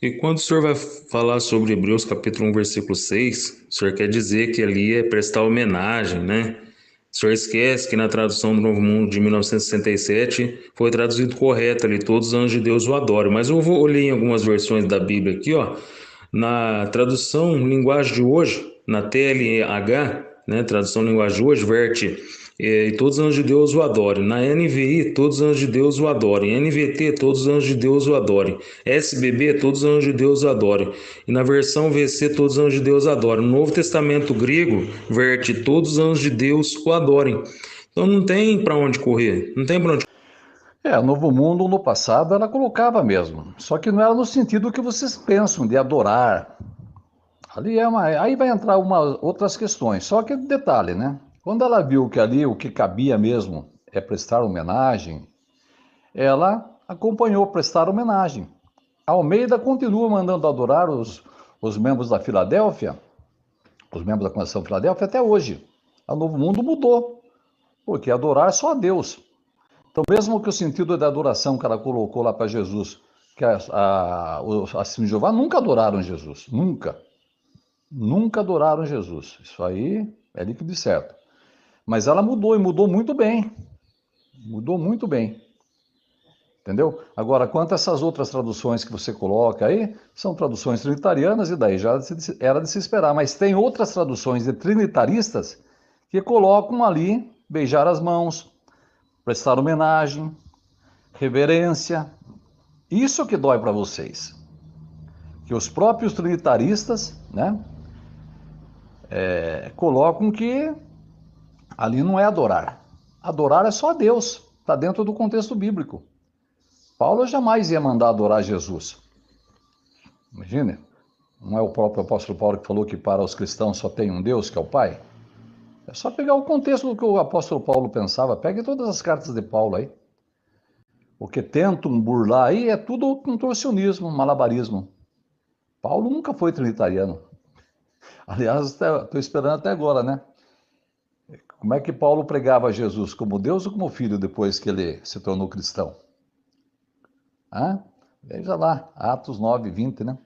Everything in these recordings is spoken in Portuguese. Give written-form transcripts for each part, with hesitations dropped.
E quando o senhor vai falar sobre Hebreus capítulo 1, versículo 6, o senhor quer dizer que ali é prestar homenagem, né? O senhor esquece que na tradução do Novo Mundo de 1967 foi traduzido correto ali, todos os anjos de Deus o adoram. Mas eu vou olhar em algumas versões da Bíblia aqui, ó, na tradução linguagem de hoje, na TLH, né, tradução linguagem de hoje, verte e todos os anjos de Deus o adorem. Na NVI, todos os anjos de Deus o adorem. NVT, todos os anjos de Deus o adorem. SBB, todos os anjos de Deus o adorem. E na versão VC, todos os anjos de Deus o adorem. No Novo Testamento grego, verte todos os anjos de Deus o adorem. Então não tem para onde correr, não tem para onde. O Novo Mundo no passado ela colocava mesmo, só que não era no sentido que vocês pensam de adorar. Ali aí vai entrar outras questões. Só que detalhe, né? Quando ela viu que ali o que cabia mesmo é prestar homenagem, ela acompanhou prestar homenagem. A Almeida continua mandando adorar os membros da Filadélfia, os membros da Convenção Filadélfia até hoje. O Novo Mundo mudou, porque adorar só a Deus. Então, mesmo que o sentido da adoração que ela colocou lá para Jesus, que assim, de Jeová nunca adoraram Jesus, nunca. Nunca adoraram Jesus. Isso aí é líquido e certo. Mas ela mudou e mudou muito bem. Mudou muito bem. Entendeu? Agora, quanto a essas outras traduções que você coloca aí, são traduções trinitarianas e daí já era de se esperar. Mas tem outras traduções de trinitaristas que colocam ali beijar as mãos, prestar homenagem, reverência. Isso que dói para vocês. Que os próprios trinitaristas, né, colocam que ali não é adorar. Adorar é só a Deus. Está dentro do contexto bíblico. Paulo jamais ia mandar adorar Jesus. Imagine, não é o próprio apóstolo Paulo que falou que para os cristãos só tem um Deus, que é o Pai? É só pegar o contexto do que o apóstolo Paulo pensava. Pegue todas as cartas de Paulo aí. O que tentam burlar aí é tudo contorcionismo, malabarismo. Paulo nunca foi trinitariano. Aliás, estou esperando até agora, né? Como é que Paulo pregava Jesus? Como Deus ou como filho depois que ele se tornou cristão? Ah, veja lá, Atos 9, 20, né?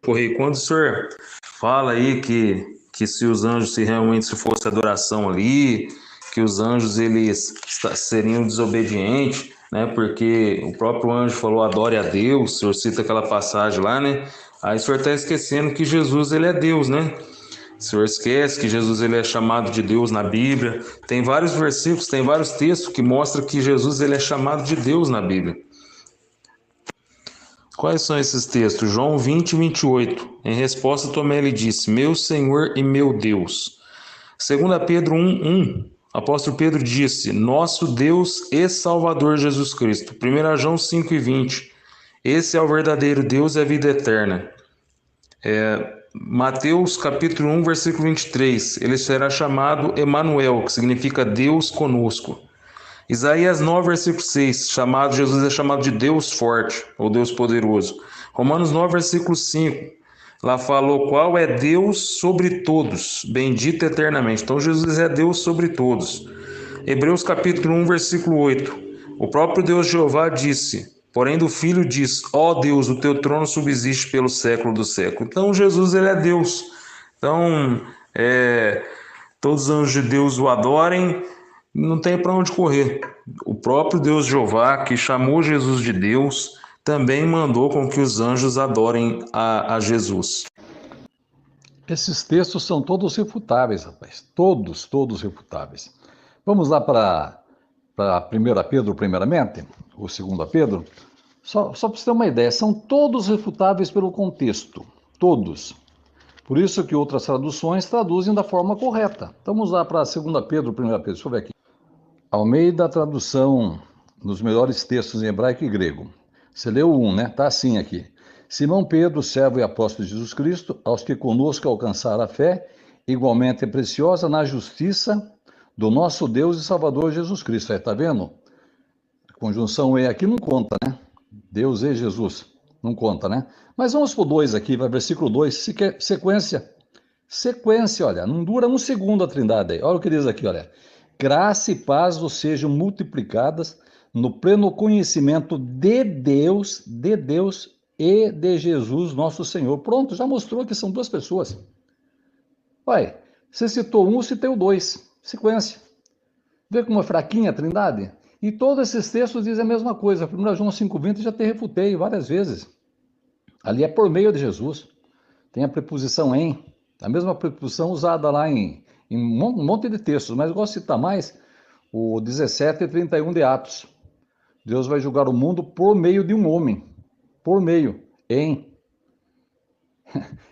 Correr. Quando o senhor fala aí que se os anjos, se realmente se fosse adoração ali, que os anjos eles seriam desobedientes, né? Porque o próprio anjo falou adore a Deus, o senhor cita aquela passagem lá, né? Aí o senhor está esquecendo que Jesus ele é Deus, né? O senhor esquece que Jesus ele é chamado de Deus na Bíblia. Tem vários versículos, tem vários textos que mostram que Jesus ele é chamado de Deus na Bíblia. Quais são esses textos? João 20, 28. Em resposta, Tomé lhe disse: Meu Senhor e meu Deus. 2 Pedro 1, 1. Apóstolo Pedro disse: Nosso Deus e Salvador Jesus Cristo. 1 João 5 e 20. Esse é o verdadeiro Deus e a vida eterna. Mateus capítulo 1, versículo 23. Ele será chamado Emanuel, que significa Deus conosco. Isaías 9, versículo 6, Jesus é chamado de Deus forte, ou Deus poderoso. Romanos 9, versículo 5, lá falou qual é Deus sobre todos, bendito eternamente. Então Jesus é Deus sobre todos. Hebreus capítulo 1, versículo 8, o próprio Deus Jeová disse, porém do Filho diz, ó Deus, o teu trono subsiste pelo século do século. Então Jesus ele é Deus. Então, todos os anjos de Deus o adorem, não tem para onde correr. O próprio Deus Jeová, que chamou Jesus de Deus, também mandou com que os anjos adorem a Jesus. Esses textos são todos refutáveis, rapaz. Todos refutáveis. Vamos lá para 1 Pedro, primeiramente, ou 2 Pedro. Só para você ter uma ideia, são todos refutáveis pelo contexto. Todos. Por isso que outras traduções traduzem da forma correta. Então, vamos lá para 2 Pedro, 1 Pedro. Deixa eu ver aqui. Almeida, tradução nos melhores textos em hebraico e grego. Você leu um, né? Tá assim aqui. Simão Pedro, servo e apóstolo de Jesus Cristo, aos que conosco alcançaram a fé, igualmente preciosa na justiça do nosso Deus e Salvador Jesus Cristo. Aí, tá vendo? A conjunção E aqui não conta, né? Deus e Jesus. Não conta, né? Mas vamos para o 2 aqui, vai versículo 2, sequência. Sequência, olha, não dura um segundo a trindade aí. Olha o que diz aqui, olha. Graça e paz vos sejam multiplicadas no pleno conhecimento de Deus e de Jesus nosso Senhor. Pronto, já mostrou que são duas pessoas. Vai, você citou um, citei o dois. Sequência. Vê como é fraquinha a Trindade? E todos esses textos dizem a mesma coisa. 1 João 5,20 já te refutei várias vezes. Ali é por meio de Jesus. Tem a preposição em, a mesma preposição usada lá em um monte de textos, mas eu gosto de citar mais o 17 e 31 de Atos. Deus vai julgar o mundo por meio de um homem. Por meio, em.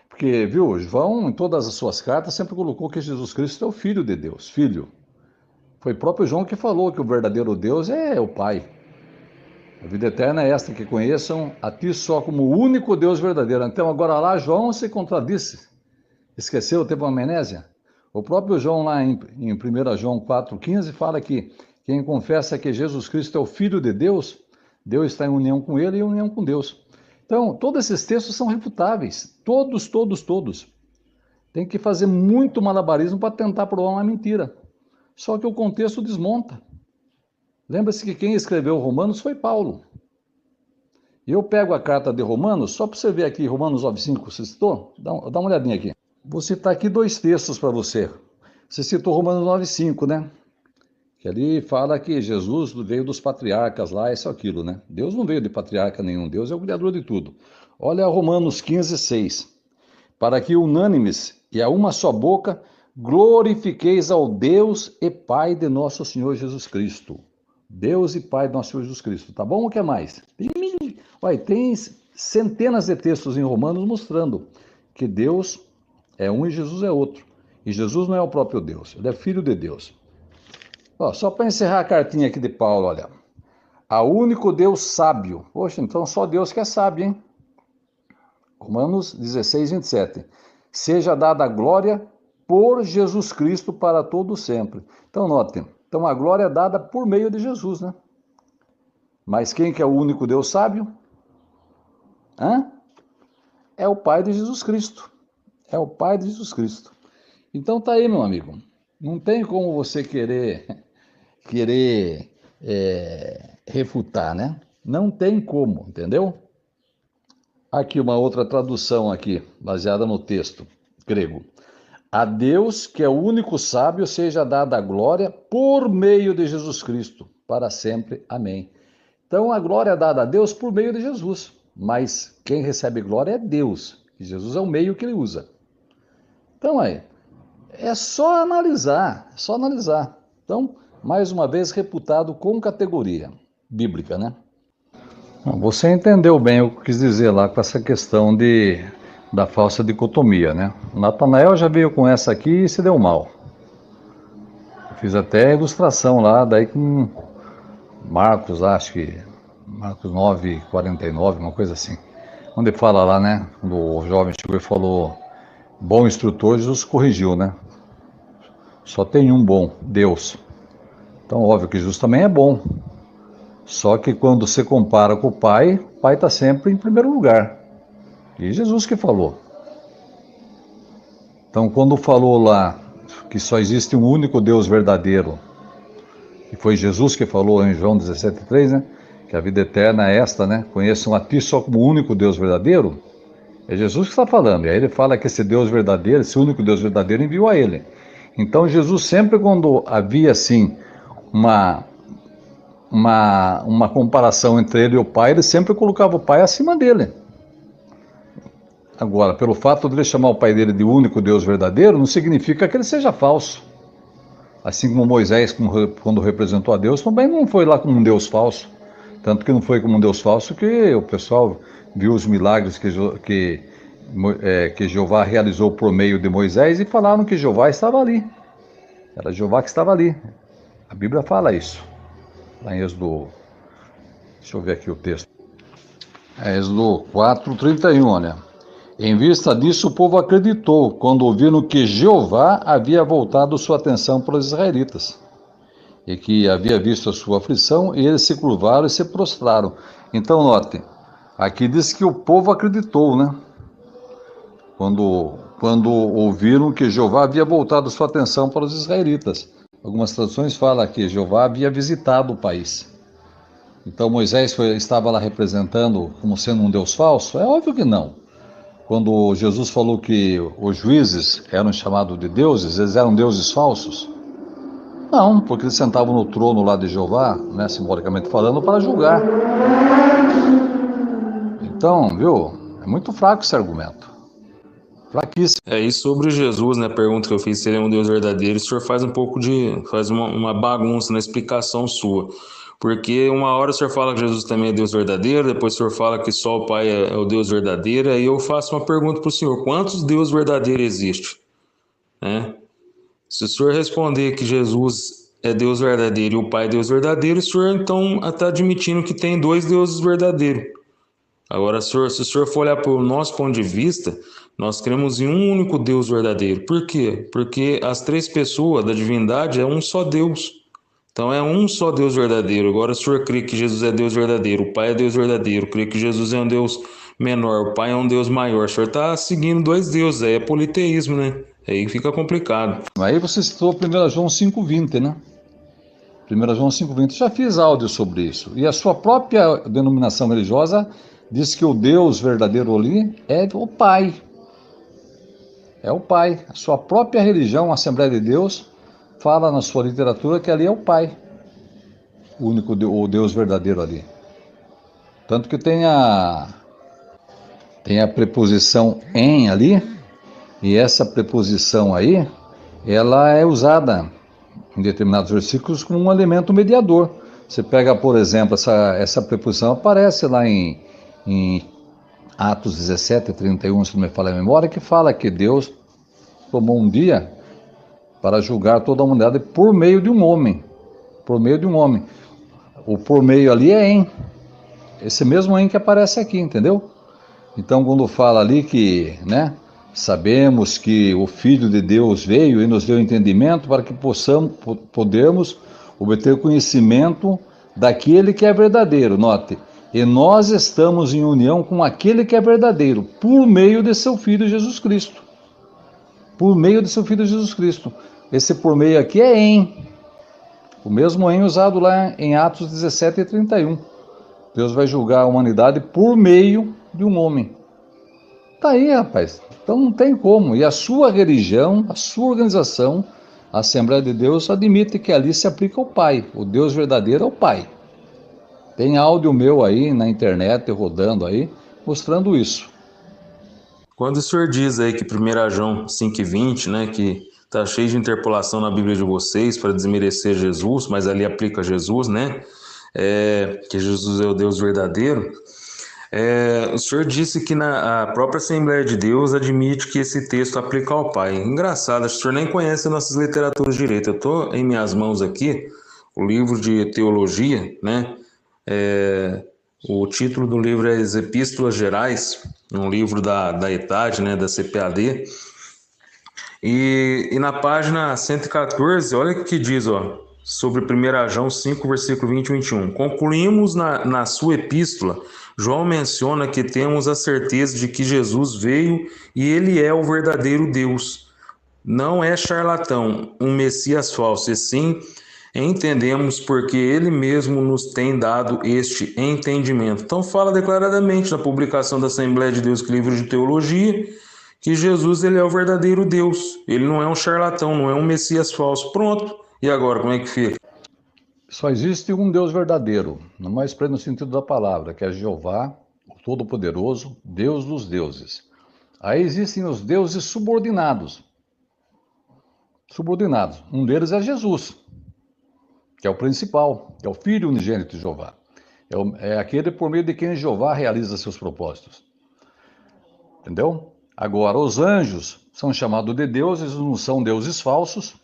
Porque, viu, João, em todas as suas cartas, sempre colocou que Jesus Cristo é o Filho de Deus. Filho. Foi próprio João que falou que o verdadeiro Deus é o Pai. A vida eterna é esta, que conheçam a ti só como o único Deus verdadeiro. Então, agora lá, João se contradisse. Esqueceu, teve uma amnésia? O próprio João, lá em 1 João 4,15, fala que quem confessa que Jesus Cristo é o Filho de Deus, Deus está em união com ele e em união com Deus. Então, todos esses textos são refutáveis. Todos, todos, todos. Tem que fazer muito malabarismo para tentar provar uma mentira. Só que o contexto desmonta. Lembra-se que quem escreveu Romanos foi Paulo. Eu pego a carta de Romanos, só para você ver aqui, Romanos 9,5, você citou? Dá uma olhadinha aqui. Vou citar aqui dois textos para você. Você citou Romanos 9,5, né? Que ali fala que Jesus veio dos patriarcas lá, isso aquilo, né? Deus não veio de patriarca nenhum, Deus é o criador de tudo. Olha Romanos 15,6. Para que unânimes e a uma só boca glorifiqueis ao Deus e Pai de nosso Senhor Jesus Cristo. Deus e Pai de nosso Senhor Jesus Cristo. Tá bom? O que mais? Tem centenas de textos em Romanos mostrando que Deus é um e Jesus é outro. E Jesus não é o próprio Deus, ele é filho de Deus. Ó, só para encerrar a cartinha aqui de Paulo, olha. A único Deus sábio. Poxa, então só Deus que é sábio, hein? Romanos 16:27. Seja dada a glória por Jesus Cristo para todo sempre. Então, notem. Então, a glória é dada por meio de Jesus, né? Mas quem que é o único Deus sábio? É o Pai de Jesus Cristo. É o Pai de Jesus Cristo. Então, tá aí, meu amigo. Não tem como você querer refutar, né? Não tem como, entendeu? Aqui uma outra tradução aqui, baseada no texto grego. A Deus, que é o único sábio, seja dada a glória por meio de Jesus Cristo, para sempre. Amém. Então, a glória é dada a Deus por meio de Jesus, mas quem recebe glória é Deus, e Jesus é o meio que ele usa. Então, aí, é só analisar, é só analisar. Então, mais uma vez, reputado com categoria bíblica, né? Você entendeu bem o que eu quis dizer lá com essa questão da falsa dicotomia, né? Natanael já veio com essa aqui e se deu mal. Eu fiz até a ilustração lá, daí com Marcos, acho que Marcos 9:49, uma coisa assim. Onde fala lá, né? Quando o jovem chegou e falou, bom instrutor, Jesus corrigiu, né? Só tem um bom, Deus. Então, óbvio que Jesus também é bom. Só que quando você compara com o Pai está sempre em primeiro lugar. E Jesus que falou. Então, quando falou lá que só existe um único Deus verdadeiro, e foi Jesus que falou em João 17:3, né? Que a vida eterna é esta, né? Conheçam a ti só como o único Deus verdadeiro. É Jesus que está falando. E aí ele fala que esse Deus verdadeiro, esse único Deus verdadeiro, enviou a ele. Então, Jesus sempre, quando havia, assim, uma comparação entre ele e o Pai, ele sempre colocava o Pai acima dele. Agora, pelo fato de ele chamar o Pai dele de único Deus verdadeiro, não significa que ele seja falso. Assim como Moisés, quando representou a Deus, também não foi lá como um Deus falso. Tanto que não foi como um Deus falso que o pessoal viu os milagres que Jeová realizou por meio de Moisés e falaram que Jeová estava ali. Era Jeová que estava ali. A Bíblia fala isso. Lá em Êxodo, deixa eu ver aqui o texto. Êxodo 4:31, olha. Em vista disso, o povo acreditou quando ouviram que Jeová havia voltado sua atenção para os israelitas e que havia visto a sua aflição, e eles se curvaram e se prostraram. Então, note, aqui diz que o povo acreditou, né? Quando ouviram que Jeová havia voltado sua atenção para os israelitas. Algumas traduções falam que Jeová havia visitado o país. Então Moisés estava lá representando como sendo um Deus falso? É óbvio que não. Quando Jesus falou que os juízes eram chamados de deuses, eles eram deuses falsos? Não, porque eles sentavam no trono lá de Jeová, né, simbolicamente falando, para julgar. Então, viu? É muito fraco esse argumento. Fraquíssimo. E sobre Jesus, né, a pergunta que eu fiz se ele é um Deus verdadeiro, o senhor faz um pouco faz uma bagunça na explicação sua. Porque uma hora o senhor fala que Jesus também é Deus verdadeiro, depois o senhor fala que só o Pai é o Deus verdadeiro, aí eu faço uma pergunta para o senhor: quantos deuses verdadeiros existem? Né? Se o senhor responder que Jesus é Deus verdadeiro e o Pai é Deus verdadeiro, o senhor então está admitindo que tem dois deuses verdadeiros. Agora, se o senhor for olhar pelo nosso ponto de vista, nós cremos em um único Deus verdadeiro. Por quê? Porque as três pessoas da divindade é um só Deus. Então é um só Deus verdadeiro. Agora, se o senhor crê que Jesus é Deus verdadeiro, o Pai é Deus verdadeiro, crê que Jesus é um Deus menor, o Pai é um Deus maior, o senhor está seguindo dois deuses, aí é politeísmo, né? Aí fica complicado. Aí você citou 1 João 5,20, né? 1 João 5,20. Já fiz áudio sobre isso. E a sua própria denominação religiosa diz que o Deus verdadeiro ali é o Pai. É o Pai. A sua própria religião, a Assembleia de Deus, fala na sua literatura que ali é o Pai. O único o Deus verdadeiro ali. Tanto que tem a preposição em ali, e essa preposição aí, ela é usada em determinados versículos como um elemento mediador. Você pega, por exemplo, essa preposição aparece lá em Atos 17, 31, se não me falha a memória, que fala que Deus tomou um dia para julgar toda a humanidade por meio de um homem. Por meio de um homem. O por meio ali é em. Esse mesmo em que aparece aqui, entendeu? Então, quando fala ali que, né, sabemos que o Filho de Deus veio e nos deu entendimento para que podemos obter conhecimento daquele que é verdadeiro. Note, e nós estamos em união com aquele que é verdadeiro, por meio de seu Filho Jesus Cristo. Por meio de seu Filho Jesus Cristo. Esse por meio aqui é em. O mesmo em usado lá em Atos 17 e 31. Deus vai julgar a humanidade por meio de um homem. Tá aí, rapaz. Então não tem como. E a sua religião, a sua organização, a Assembleia de Deus, admite que ali se aplica o Pai. O Deus verdadeiro é o Pai. Tem áudio meu aí na internet, rodando aí, mostrando isso. Quando o senhor diz aí que 1 João 5,20, né, que está cheio de interpolação na Bíblia de vocês para desmerecer Jesus, mas ali aplica Jesus, né, que Jesus é o Deus verdadeiro, o senhor disse que a própria Assembleia de Deus admite que esse texto aplica ao Pai. Engraçado, acho que o senhor nem conhece nossas literaturas direito. Eu estou em minhas mãos aqui, o livro de teologia, né, o título do livro é As Epístolas Gerais, um livro da ETAD, né, da CPAD. E na página 114, olha o que diz, sobre 1 João 5, versículo 20 e 21. Concluímos na sua epístola, João menciona que temos a certeza de que Jesus veio e ele é o verdadeiro Deus. Não é charlatão, um Messias falso, e sim entendemos porque ele mesmo nos tem dado este entendimento. Então fala declaradamente na publicação da Assembleia de Deus, que livro de teologia, que Jesus ele é o verdadeiro Deus. Ele não é um charlatão, não é um Messias falso. Pronto. E agora, como é que fica? Só existe um Deus verdadeiro, no mais pleno sentido da palavra, que é Jeová, o Todo-Poderoso, Deus dos deuses. Aí existem os deuses subordinados. Subordinados. Um deles é Jesus, que é o principal, que é o Filho unigênito de Jeová. É aquele por meio de quem Jeová realiza seus propósitos. Entendeu? Agora, os anjos são chamados de deuses, não são deuses falsos.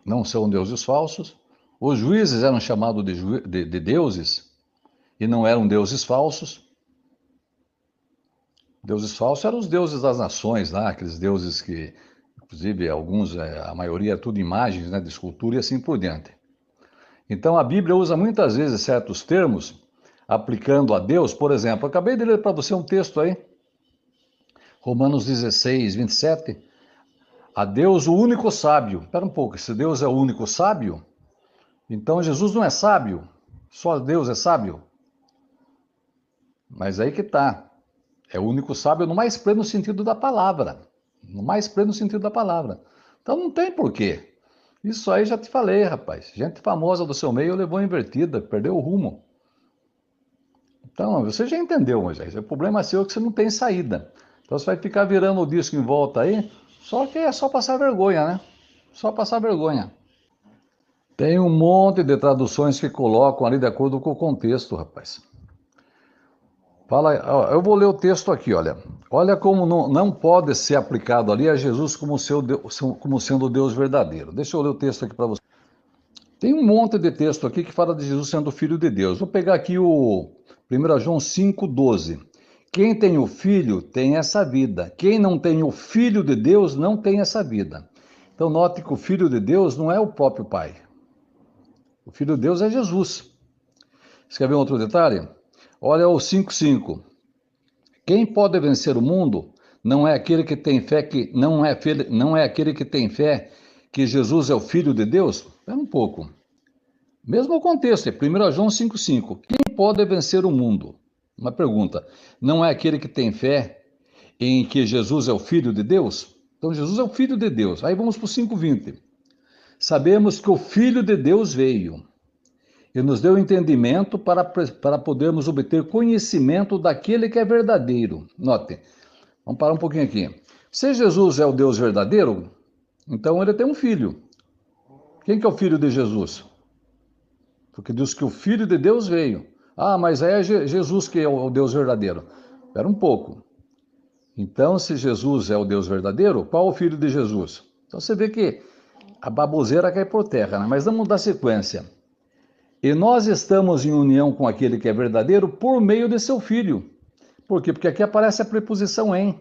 Não são deuses falsos. Os juízes eram chamados de deuses e não eram deuses falsos. Deuses falsos eram os deuses das nações lá, aqueles deuses que, inclusive, alguns, a maioria é tudo imagens, né, de escultura e assim por diante. Então a Bíblia usa muitas vezes certos termos aplicando a Deus. Por exemplo, acabei de ler para você um texto aí, Romanos 16, 27. A Deus o único sábio. Espera um pouco, se Deus é o único sábio, então Jesus não é sábio. Só Deus é sábio? Mas aí que tá. É o único sábio no mais pleno sentido da palavra. No mais pleno sentido da palavra. Então não tem porquê. Isso aí já te falei, rapaz. Gente famosa do seu meio levou a invertida, perdeu o rumo. Então, você já entendeu, Moisés. O problema é seu que você não tem saída. Então você vai ficar virando o disco em volta aí, só que é só passar vergonha, né? Só passar vergonha. Tem um monte de traduções que colocam ali de acordo com o contexto, rapaz. Fala, ó, eu vou ler o texto aqui, olha. Olha como não pode ser aplicado ali a Jesus como sendo o Deus verdadeiro. Deixa eu ler o texto aqui para você. Tem um monte de texto aqui que fala de Jesus sendo o Filho de Deus. Vou pegar aqui o 1 João 5,12. Quem tem o Filho tem essa vida. Quem não tem o Filho de Deus não tem essa vida. Então note que o Filho de Deus não é o próprio Pai. O Filho de Deus é Jesus. Você quer ver um outro detalhe? Olha o 5,5. Quem pode vencer o mundo não é aquele que tem fé não é aquele que tem fé que Jesus é o Filho de Deus? Espera um pouco. Mesmo contexto, é 1 João 5,5. Quem pode vencer o mundo? Uma pergunta. Não é aquele que tem fé em que Jesus é o Filho de Deus? Então Jesus é o Filho de Deus. Aí vamos para o 5,20. Sabemos que o Filho de Deus veio e nos deu entendimento para podermos obter conhecimento daquele que é verdadeiro. Note, vamos parar um pouquinho aqui. Se Jesus é o Deus verdadeiro, então ele tem um filho. Quem que é o filho de Jesus? Porque diz que o Filho de Deus veio. Ah, mas é Jesus que é o Deus verdadeiro. Espera um pouco. Então, se Jesus é o Deus verdadeiro, qual é o filho de Jesus? Então você vê que a baboseira cai por terra, né? Mas vamos dar sequência. E nós estamos em união com aquele que é verdadeiro por meio de seu Filho. Por quê? Porque aqui aparece a preposição em.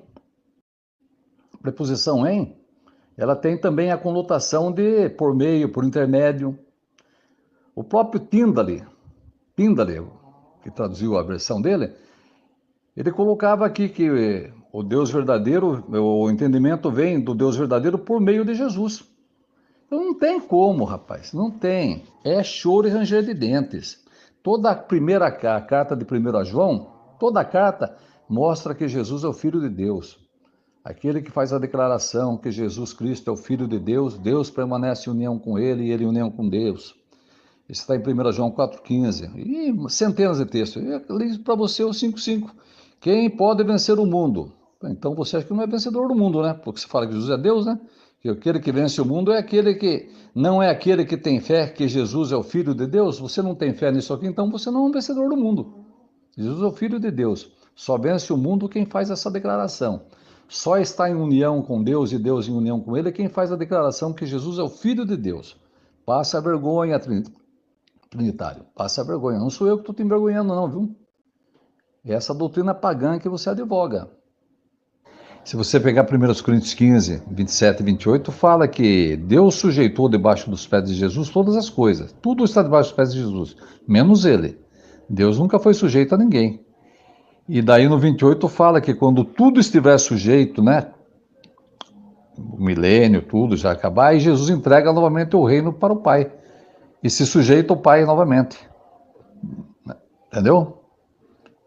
A preposição em, ela tem também a conotação de por meio, por intermédio. O próprio Tyndale, que traduziu a versão dele, ele colocava aqui que o Deus verdadeiro, o entendimento vem do Deus verdadeiro por meio de Jesus. Então não tem como, rapaz, não tem. É choro e ranger de dentes. Toda a primeira carta de 1 João, toda a carta mostra que Jesus é o Filho de Deus. Aquele que faz a declaração que Jesus Cristo é o Filho de Deus, Deus permanece em união com ele e ele em união com Deus. Isso está em 1 João 4,15. E centenas de textos. Eu li para você o 5,5. Quem pode vencer o mundo? Então você acha que não é vencedor do mundo, né? Porque você fala que Jesus é Deus, né? Que aquele que vence o mundo é aquele que não é aquele que tem fé que Jesus é o Filho de Deus. Você não tem fé nisso aqui, então você não é um vencedor do mundo. Jesus é o Filho de Deus. Só vence o mundo quem faz essa declaração. Só está em união com Deus e Deus em união com ele é quem faz a declaração que Jesus é o Filho de Deus. Passa a vergonha, Trinitário. Passa a vergonha. Não sou eu que estou te envergonhando, não, viu? É essa doutrina pagã que você advoga. Se você pegar 1 Coríntios 15, 27 e 28, fala que Deus sujeitou debaixo dos pés de Jesus todas as coisas. Tudo está debaixo dos pés de Jesus, menos ele. Deus nunca foi sujeito a ninguém. E daí no 28 fala que quando tudo estiver sujeito, né? O milênio, tudo já acabar, aí Jesus entrega novamente o reino para o Pai. E se sujeita ao Pai novamente. Entendeu?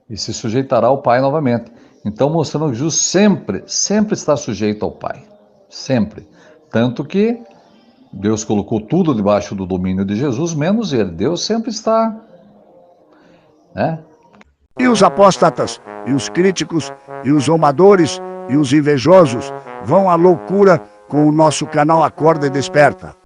E se sujeitará ao Pai novamente. Então, mostrando que Jesus sempre está sujeito ao Pai. Sempre. Tanto que Deus colocou tudo debaixo do domínio de Jesus, menos ele. Deus sempre está, né? E os apóstatas, e os críticos, e os zombadores, e os invejosos vão à loucura com o nosso canal Acorda e Desperta.